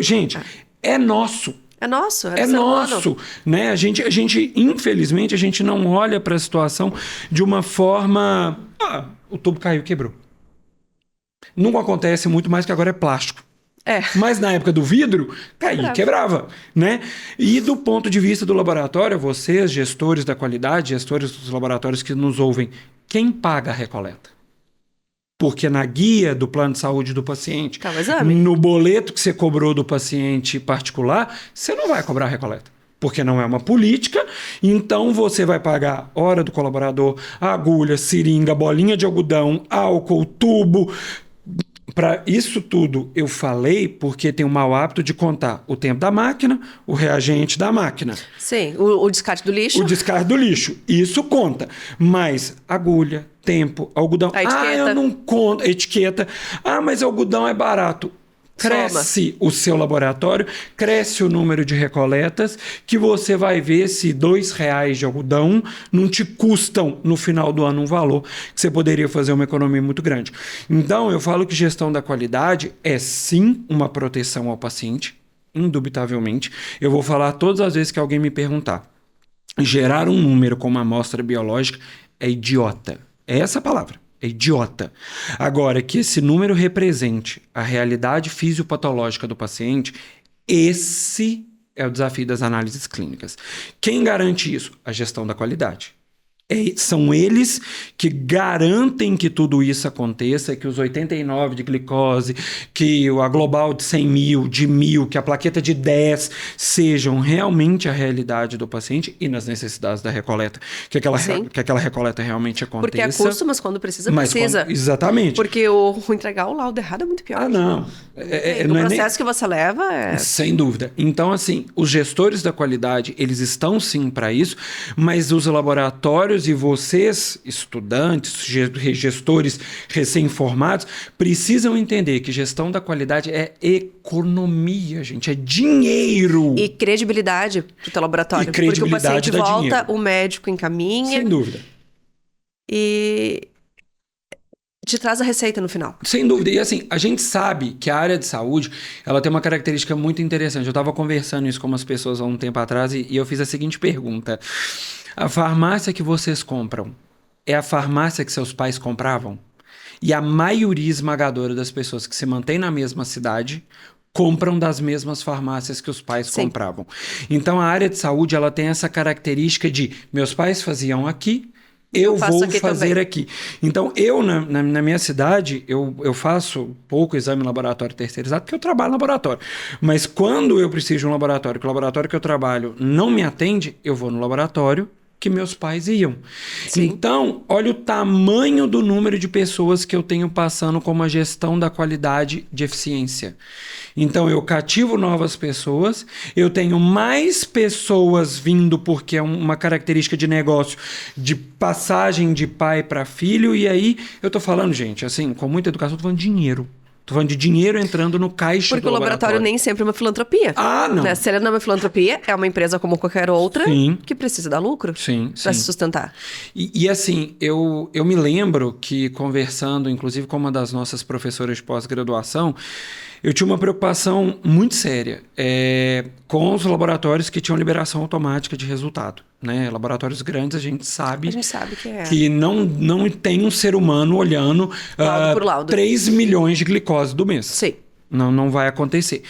Gente, é nosso. É nosso. É nosso, né? A gente, infelizmente, a gente não olha para a situação de uma forma... o tubo caiu e quebrou. Não acontece muito mais, que agora é plástico. Mas na época do vidro, caía e quebrava, né? E do ponto de vista do laboratório, vocês, gestores da qualidade, gestores dos laboratórios que nos ouvem, quem paga a recoleta? Porque na guia do plano de saúde do paciente, no boleto que você cobrou do paciente particular, você não vai cobrar a recoleta. Porque não é uma política, então você vai pagar hora do colaborador, agulha, seringa, bolinha de algodão, álcool, tubo. Para isso tudo eu falei porque tem o mau hábito de contar o tempo da máquina, o reagente da máquina. Sim, o descarte do lixo. O descarte do lixo, isso conta. Mas agulha, tempo, algodão... A etiqueta. eu não conto. Etiqueta. Mas algodão é barato. cresce o seu laboratório, cresce o número de recoletas, que você vai ver se R$ 2 de algodão não te custam no final do ano um valor que você poderia fazer uma economia muito grande. Então, eu falo que gestão da qualidade é sim uma proteção ao paciente, indubitavelmente. Eu vou falar todas as vezes que alguém me perguntar. Gerar um número com uma amostra biológica é idiota. É essa a palavra. É idiota. Agora, que esse número represente a realidade fisiopatológica do paciente, esse é o desafio das análises clínicas. Quem garante isso? A gestão da qualidade. São eles que garantem que tudo isso aconteça, que os 89 de glicose, que a global de 100 mil, de 1000, que a plaqueta de 10 sejam realmente a realidade do paciente e nas necessidades da recoleta. Que aquela recoleta realmente aconteça. Porque é custo, mas quando precisa, precisa. Exatamente. Porque entregar o laudo errado é muito pior. Ah, não. O processo que você leva é... Sem dúvida. Então, assim, os gestores da qualidade, eles estão sim para isso, mas os laboratórios e vocês, estudantes, gestores recém-formados, precisam entender que gestão da qualidade é economia, gente, é dinheiro. E credibilidade para o teu laboratório. E credibilidade porque o paciente volta, dinheiro. O médico encaminha. Sem dúvida. E te traz a receita no final. Sem dúvida. E assim, a gente sabe que a área de saúde, ela tem uma característica muito interessante. Eu estava conversando isso com umas pessoas há um tempo atrás e eu fiz a seguinte pergunta. A farmácia que vocês compram é a farmácia que seus pais compravam? E a maioria esmagadora das pessoas que se mantém na mesma cidade compram das mesmas farmácias que os pais compravam. Então, a área de saúde, ela tem essa característica de meus pais faziam aqui, eu vou fazer aqui. Então, eu, na minha cidade, eu faço pouco exame laboratório terceirizado, porque eu trabalho no laboratório. Mas quando eu preciso de um laboratório, que o laboratório que eu trabalho não me atende, eu vou no laboratório que meus pais iam. Sim. Então, olha o tamanho do número de pessoas que eu tenho passando com uma gestão da qualidade de eficiência. Então, eu cativo novas pessoas, eu tenho mais pessoas vindo porque é uma característica de negócio de passagem de pai para filho, e aí eu tô falando, gente, assim, com muita educação, tô falando de dinheiro. Tô falando de dinheiro entrando no caixa do laboratório. Porque o laboratório nem sempre é uma filantropia. Ah, não. Né? Se ele não é uma filantropia, é uma empresa como qualquer outra que precisa dar lucro para se sustentar. E assim, eu me lembro que conversando, inclusive com uma das nossas professoras de pós-graduação, eu tinha uma preocupação muito séria com os laboratórios que tinham liberação automática de resultado. Né? Laboratórios grandes, a gente sabe que não tem um ser humano olhando laudo por laudo. 3 milhões de glicose do mês. Sim. Não vai acontecer.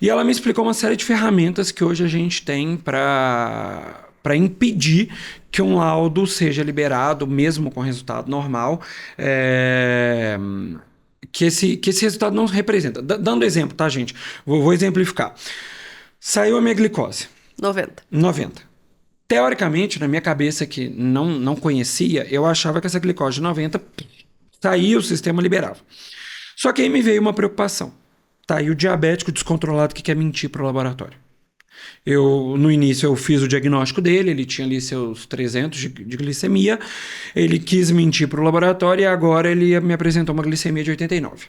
E ela me explicou uma série de ferramentas que hoje a gente tem para impedir que um laudo seja liberado, mesmo com resultado normal, que esse resultado não representa. Dando exemplo, tá, gente? Vou exemplificar. Saiu a minha glicose. 90. Teoricamente, na minha cabeça, que não conhecia, eu achava que essa glicose de 90 saía, o sistema liberava. Só que aí me veio uma preocupação. Tá aí o diabético descontrolado que quer mentir para o laboratório. No início, eu fiz o diagnóstico dele, ele tinha ali seus 300 de glicemia, ele quis mentir para o laboratório e agora ele me apresentou uma glicemia de 89.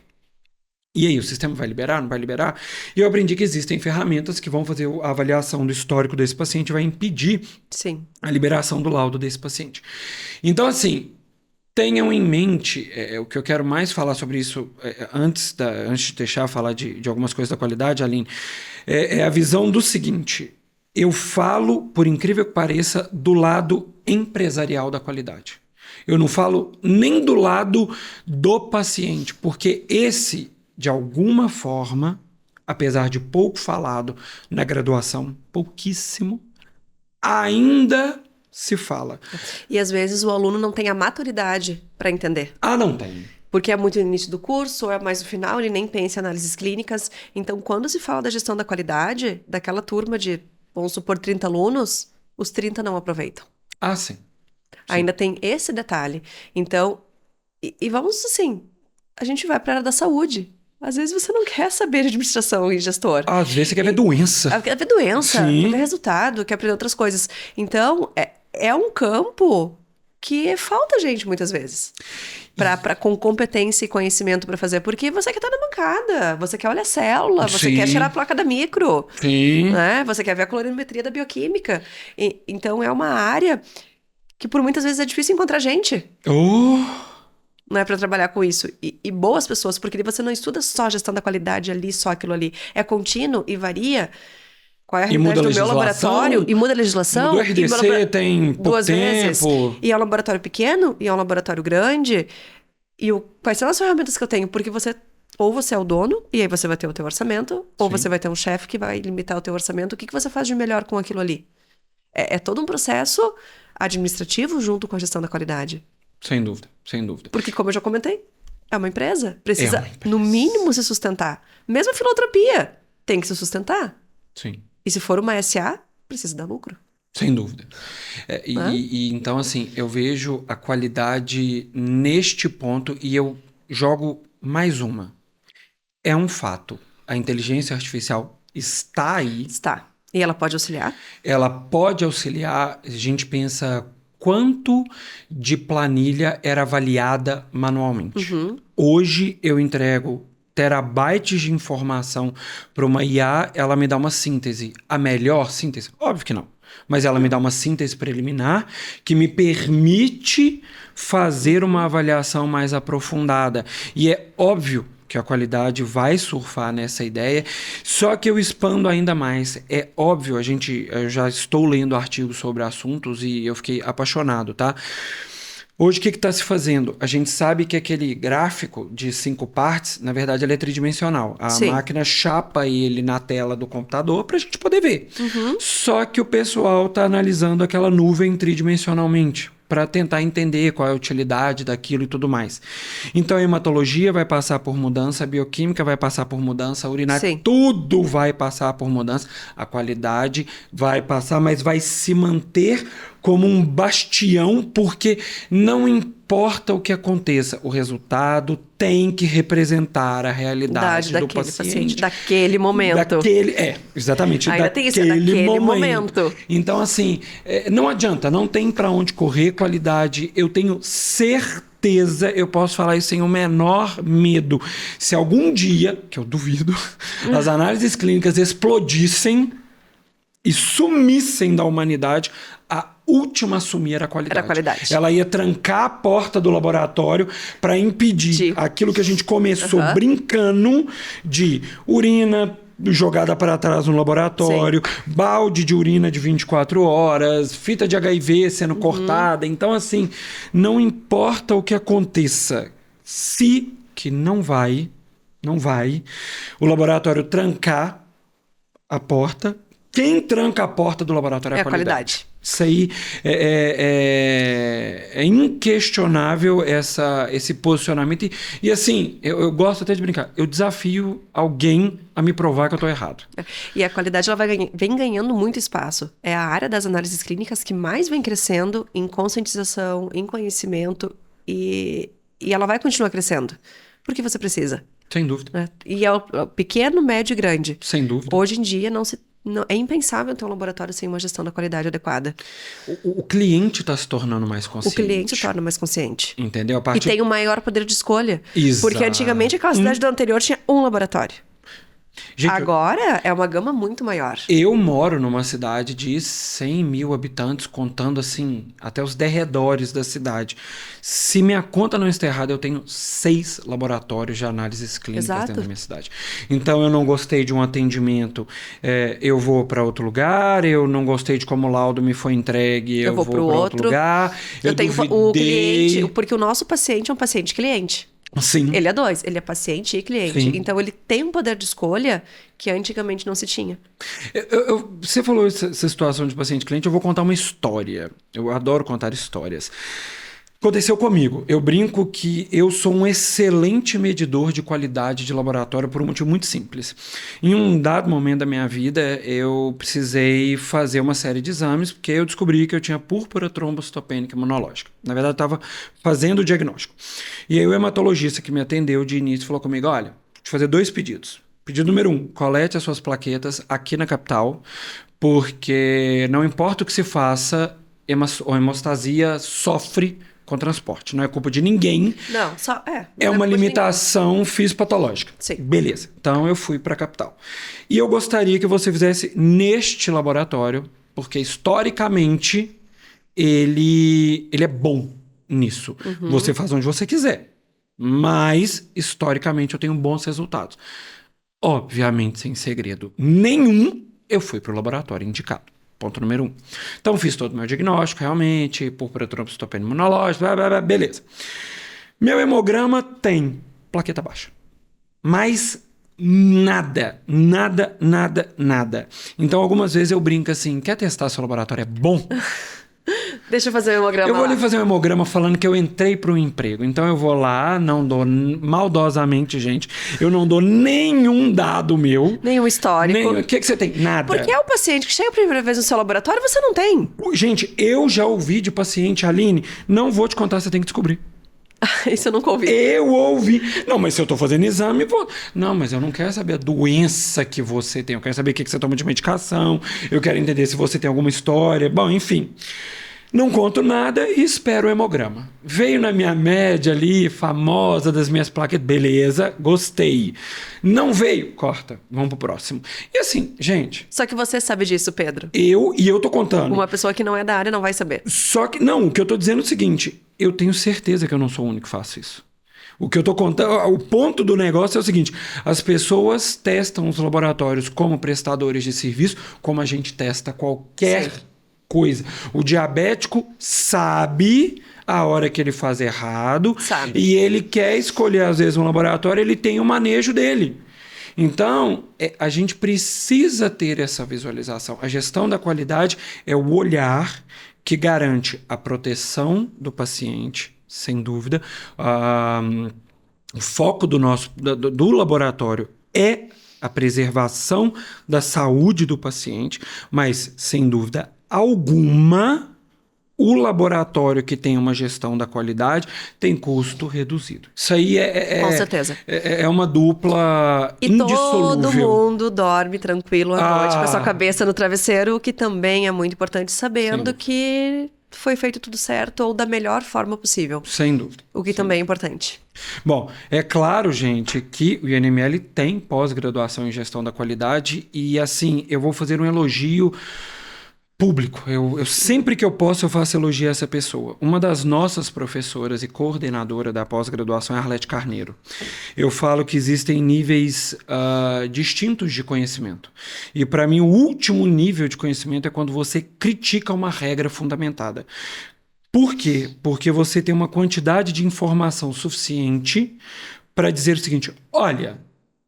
E aí, o sistema vai liberar, não vai liberar? E eu aprendi que existem ferramentas que vão fazer a avaliação do histórico desse paciente, vai impedir a liberação do laudo desse paciente. Então, assim, tenham em mente, o que eu quero mais falar sobre isso, antes de deixar falar de algumas coisas da qualidade, Aline, é a visão do seguinte: eu falo, por incrível que pareça, do lado empresarial da qualidade. Eu não falo nem do lado do paciente, porque esse, de alguma forma, apesar de pouco falado na graduação, pouquíssimo, ainda se fala. E às vezes o aluno não tem a maturidade para entender. Ah, não tem. Porque é muito no início do curso, ou é mais no final, ele nem pensa em análises clínicas. Então, quando se fala da gestão da qualidade, daquela turma de, vamos supor, 30 alunos, os 30 não aproveitam. Ah, sim. Ainda tem esse detalhe. Então, e vamos assim, a gente vai para a área da saúde. Às vezes você não quer saber de administração e gestor. Às vezes você quer ver doença. Quer ver doença, Sim. quer ver resultado, quer aprender outras coisas. Então, é um campo que falta gente muitas vezes. Com competência e conhecimento para fazer. Porque você quer estar na bancada, você quer olhar a célula, você Sim. quer tirar a placa da micro. Sim. Né? Você quer ver a colorimetria da bioquímica. Então é uma área que por muitas vezes é difícil encontrar gente. Né, para trabalhar com isso. E boas pessoas, porque você não estuda só gestão da qualidade ali, só aquilo ali. É contínuo e varia. Qual é a realidade do meu laboratório? E muda a legislação. Do RDC tem pouco duas tempo. vezes. E é um laboratório pequeno, e é um laboratório grande. Quais são as ferramentas que eu tenho? Porque ou você é o dono, e aí você vai ter o teu orçamento, ou você vai ter um chefe que vai limitar o teu orçamento. O que você faz de melhor com aquilo ali? É todo um processo administrativo junto com a gestão da qualidade. Sem dúvida, sem dúvida. Porque, como eu já comentei, é uma empresa. Precisa, no mínimo, se sustentar. Mesmo a filantropia tem que se sustentar. Sim. E se for uma SA, precisa dar lucro. Sem dúvida. Então, assim, eu vejo a qualidade neste ponto e eu jogo mais uma. É um fato. A inteligência artificial está aí. Está. E ela pode auxiliar? Ela pode auxiliar. A gente pensa quanto de planilha era avaliada manualmente. Hoje eu entrego terabytes de informação para uma IA, ela me dá uma síntese. A melhor síntese? Óbvio que não. Mas ela me dá uma síntese preliminar que me permite fazer uma avaliação mais aprofundada. E é óbvio que a qualidade vai surfar nessa ideia, só que eu expando ainda mais. É óbvio, eu já estou lendo artigos sobre assuntos e eu fiquei apaixonado, tá? Hoje, o que está se fazendo? A gente sabe que aquele gráfico de 5 partes, na verdade, ele é tridimensional. A máquina chapa ele na tela do computador para a gente poder ver. Só que o pessoal está analisando aquela nuvem tridimensionalmente para tentar entender qual é a utilidade daquilo e tudo mais. Então, a hematologia vai passar por mudança, a bioquímica vai passar por mudança, a urinária, tudo vai passar por mudança. A qualidade vai passar, mas vai se manter como um bastião, porque não importa o que aconteça, o resultado tem que representar a realidade do paciente. Daquele momento. Exatamente. Ainda tem isso, daquele momento. Então, assim, não adianta, não tem para onde correr. Qualidade, eu tenho certeza, eu posso falar isso sem o menor medo. Se algum dia, que eu duvido, as análises clínicas explodissem e sumissem da humanidade, a última a assumir era a qualidade. Era a qualidade. Ela ia trancar a porta do laboratório para impedir aquilo que a gente começou brincando de urina jogada para trás no laboratório, balde de urina de 24 horas, fita de HIV sendo cortada. Então, assim, não importa o que aconteça, não vai, o laboratório trancar a porta. Quem tranca a porta do laboratório é a qualidade. Isso aí é inquestionável esse posicionamento. E assim, eu gosto até de brincar. Eu desafio alguém a me provar que eu estou errado. E a qualidade ela vem ganhando muito espaço. É a área das análises clínicas que mais vem crescendo em conscientização, em conhecimento. E ela vai continuar crescendo. Porque você precisa. Sem dúvida. Né? E é o pequeno, médio e grande. Sem dúvida. Hoje em dia é impensável ter um laboratório sem uma gestão da qualidade adequada. O cliente está se tornando mais consciente. O cliente se torna mais consciente. Entendeu? E tem um maior poder de escolha. Exato. Porque antigamente aquela cidade do anterior tinha um laboratório. Gente, agora é uma gama muito maior. Eu moro numa cidade de 100 mil habitantes, contando assim, até os derredores da cidade. Se minha conta não está errada, eu tenho 6 laboratórios de análises clínicas dentro da minha cidade. Então, eu não gostei de um atendimento, eu vou para outro lugar. Eu não gostei de como o laudo me foi entregue, eu vou para outro lugar. Eu tenho o cliente, porque o nosso paciente é um paciente cliente. Sim. Ele é 2, ele é paciente e cliente. Sim. Então, ele tem um poder de escolha que antigamente não se tinha. Você falou essa situação de paciente-cliente, eu vou contar uma história. Eu adoro contar histórias. Aconteceu comigo. Eu brinco que eu sou um excelente medidor de qualidade de laboratório por um motivo muito simples. Em um dado momento da minha vida, eu precisei fazer uma série de exames, porque eu descobri que eu tinha púrpura trombocitopênica imunológica. Na verdade, eu estava fazendo o diagnóstico. E aí o hematologista que me atendeu de início falou comigo, olha, vou te fazer 2 pedidos. Pedido número 1, colete as suas plaquetas aqui na capital, porque não importa o que se faça, hemostasia sofre com transporte. Não é culpa de ninguém. Não, só... É uma limitação fisiopatológica. Sim. Beleza. Então, eu fui para a capital. E eu gostaria que você fizesse neste laboratório, porque historicamente ele é bom nisso. Você faz onde você quiser. Mas, historicamente, eu tenho bons resultados. Obviamente, sem segredo nenhum, eu fui para o laboratório indicado. Ponto número 1. Então, fiz todo o meu diagnóstico, realmente, púrpura trombocitopenia imunológica, blá, blá, blá, beleza. Meu hemograma tem plaqueta baixa. Mas nada. Então, algumas vezes eu brinco assim, quer testar se o laboratório é bom? Deixa eu fazer o hemograma. Eu vou ali fazer um hemograma falando que eu entrei para um emprego. Então eu vou lá, não dou maldosamente, gente. Eu não dou nenhum dado meu. Nenhum histórico. O que você tem? Nada. Porque é o paciente que chega a primeira vez no seu laboratório e você não tem. Gente, eu já ouvi de paciente, Aline, não vou te contar, você tem que descobrir. Isso eu nunca ouvi. Eu ouvi. Não, mas se eu tô fazendo exame, vou... Não, mas eu não quero saber a doença que você tem. Eu quero saber o que você toma de medicação. Eu quero entender se você tem alguma história. Bom, enfim. Não conto nada e espero o hemograma. Veio na minha média ali, famosa das minhas plaquetas. Beleza, gostei. Não veio? Corta. Vamos pro próximo. E assim, gente... Só que você sabe disso, Pedro. Eu tô contando. Uma pessoa que não é da área não vai saber. Só que... Não, o que eu tô dizendo é o seguinte. Eu tenho certeza que eu não sou o único que faço isso. O que eu tô contando... O ponto do negócio é o seguinte. As pessoas testam os laboratórios como prestadores de serviço, como a gente testa qualquer... Sim. coisa. O diabético sabe a hora que ele faz errado. Sabe. E ele quer escolher, às vezes, um laboratório, ele tem o manejo dele. Então, a gente precisa ter essa visualização. A gestão da qualidade é o olhar que garante a proteção do paciente, sem dúvida. O foco do laboratório é a preservação da saúde do paciente, mas, sem dúvida alguma, o laboratório que tem uma gestão da qualidade tem custo reduzido. Isso aí Com certeza. É uma dupla indissolúvel. Todo mundo dorme tranquilo à noite com a sua cabeça no travesseiro, o que também é muito importante, sabendo que foi feito tudo certo ou da melhor forma possível. Sem dúvida. O que também é importante. Bom, é claro, gente, que o INML tem pós-graduação em gestão da qualidade e, assim, eu vou fazer um elogio público. Eu sempre que eu posso, eu faço elogio a essa pessoa. Uma das nossas professoras e coordenadora da pós-graduação é a Arlete Carneiro. Eu falo que existem níveis distintos de conhecimento. E, para mim, o último nível de conhecimento é quando você critica uma regra fundamentada. Por quê? Porque você tem uma quantidade de informação suficiente para dizer o seguinte: olha,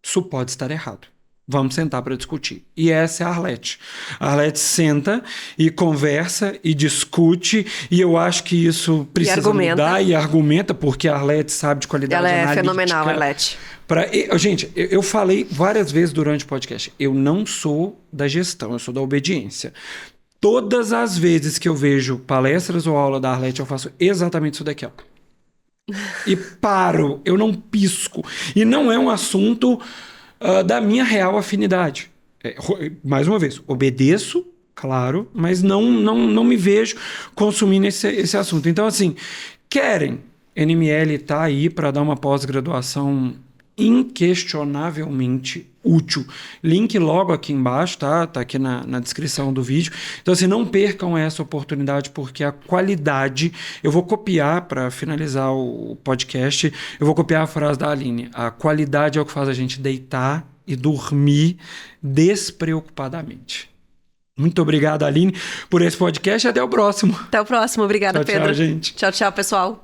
isso pode estar errado. Vamos sentar para discutir. E essa é a Arlete. A Arlete senta e conversa e discute, e eu acho que isso precisa mudar e argumenta, porque a Arlete sabe de qualidade analítica. Ela é fenomenal, Arlete. Gente, eu falei várias vezes durante o podcast, eu não sou da gestão, eu sou da obediência. Todas as vezes que eu vejo palestras ou aula da Arlete, eu faço exatamente isso daqui, ó. E paro, eu não pisco. E não é um assunto da minha real afinidade. Mais uma vez, obedeço, claro, mas não me vejo consumindo esse assunto. Então, assim, querem, NML tá aí para dar uma pós-graduação inquestionavelmente útil. Link logo aqui embaixo, tá? Tá aqui na descrição do vídeo. Então, assim, não percam essa oportunidade, porque a qualidade... Eu vou copiar, para finalizar o podcast, eu vou copiar a frase da Aline. A qualidade é o que faz a gente deitar e dormir despreocupadamente. Muito obrigado, Aline, por esse podcast e até o próximo. Até o próximo. Obrigada, tchau, Pedro. Tchau, gente. Tchau, pessoal.